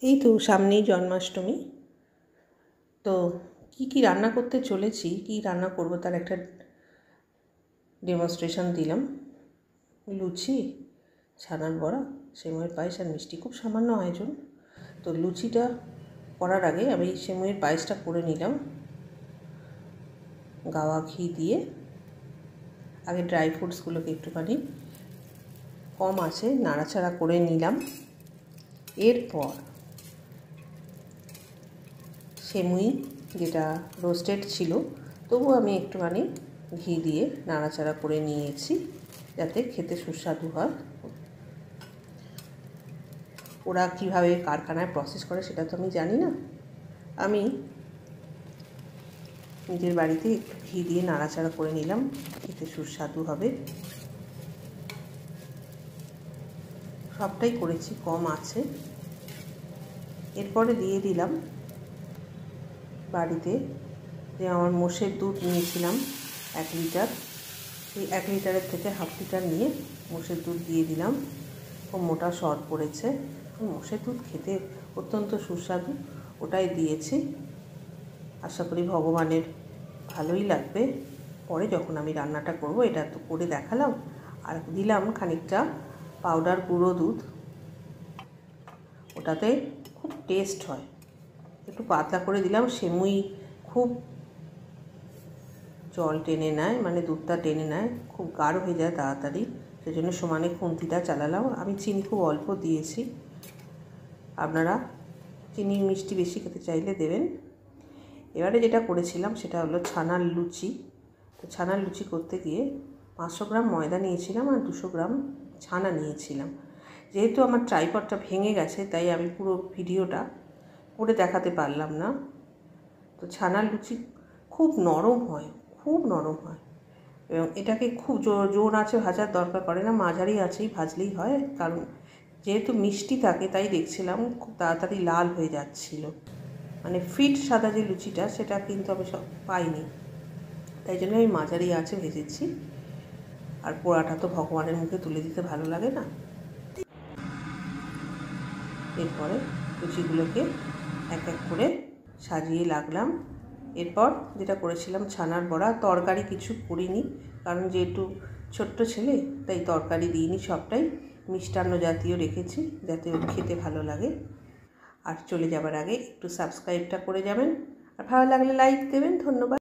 এই তো সামনেই জন্মাষ্টমী। তো কি রান্না করতে চলেছি, কি রান্না করব তার একটা ডেমনস্ট্রেশন দিলাম। লুচি, ছানার বড়া, সেমাইয়ের পায়েস আর মিষ্টি, খুব সামান্য আয়োজন। তো লুচিটা করার আগে আমি সেমাইয়ের পায়েসটা করে নিলাম গাওয়া ঘি দিয়ে। আগে ড্রাই ফ্রুটসগুলোকে একটুখানি কম আছে নাড়াচাড়া করে নিলাম। এরপর সেমুই যেটা রোস্টেড ছিল, তবু আমি একটুখানি ঘি দিয়ে নাড়াচাড়া করে নিয়েছি যাতে খেতে সুস্বাদু হয়। ওরা কীভাবে কারখানায় প্রসেস করে সেটা তো আমি জানি না, আমি নিজের বাড়িতে একটু ঘি দিয়ে নাড়াচাড়া করে নিলাম, খেতে সুস্বাদু হবে। সবটাই করেছি কম আছে। এরপরে দিয়ে দিলাম বাড়িতে যে আমার মোষের দুধ নিয়েছিলাম 1 লিটার, এই 1 লিটারের থেকে হাফ লিটার নিয়ে মোষের দুধ দিয়ে দিলাম। খুব মোটা সর পড়েছে, মোষের দুধ খেতে অত্যন্ত সুস্বাদু, ওটাই দিয়েছি। আশা করি ভগবানের ভালোই লাগবে। পরে যখন আমি রান্নাটা করব, এটা তো করে দেখালাম। আর দিলাম খানিকটা পাউডার গুঁড়ো দুধ, ওটাতে খুব টেস্ট হয়। একটু পাতলা করে দিলাম, সেমুই খুব জল টেনে নেয়, মানে দুধটা টেনে নেয়, খুব গাঢ় হয়ে যায় তাড়াতাড়ি, সেজন্য সমানে খুন্তিটা চালালাম। আমি চিনি খুব অল্প দিয়েছি, আপনারা চিনি মিষ্টি বেশি খেতে চাইলে দেবেন। এবারে যেটা করেছিলাম সেটা হলো ছানার লুচি। তো ছানার লুচি করতে গিয়ে 500 গ্রাম ময়দা নিয়েছিলাম আর 200 গ্রাম ছানা নিয়েছিলাম। যেহেতু আমার ট্রাইপডটা ভেঙে গেছে, তাই আমি পুরো ভিডিওটা করে দেখাতে পারলাম না। তো ছানার লুচি খুব নরম হয়, খুব নরম হয়, এবং এটাকে খুব জোর আঁচে ভাজার দরকার পড়ে না, মাঝারি আঁচেই ভাজলেই হয়। কারণ যেহেতু মিষ্টি থাকে, তাই দেখছিলাম খুব তাড়াতাড়ি লাল হয়ে যাচ্ছিল, মানে ফিট সাদা যে লুচিটা সেটা কিন্তু আমি পাইনি, তাই জন্য আমি মাঝারি আঁচে ভেজেছি। আর পোড়াটা তো ভগবানের মুখে তুলে দিতে ভালো লাগে না। এরপরে লুচিগুলোকে এক এক করে সাজিয়ে লাগলাম। এরপর যেটা করেছিলাম ছানার বড়া, তরকারি কিছু করিনি, কারণ যেহেতু ছোট্ট ছেলে তাই তরকারি দিইনি, সবটাই মিষ্টান্ন জাতীয় রেখেছি যাতে ওর খেতে ভালো লাগে। আর চলে যাবার আগে একটু সাবস্ক্রাইবটা করে যাবেন, আর ভালো লাগলে লাইক দেবেন। ধন্যবাদ।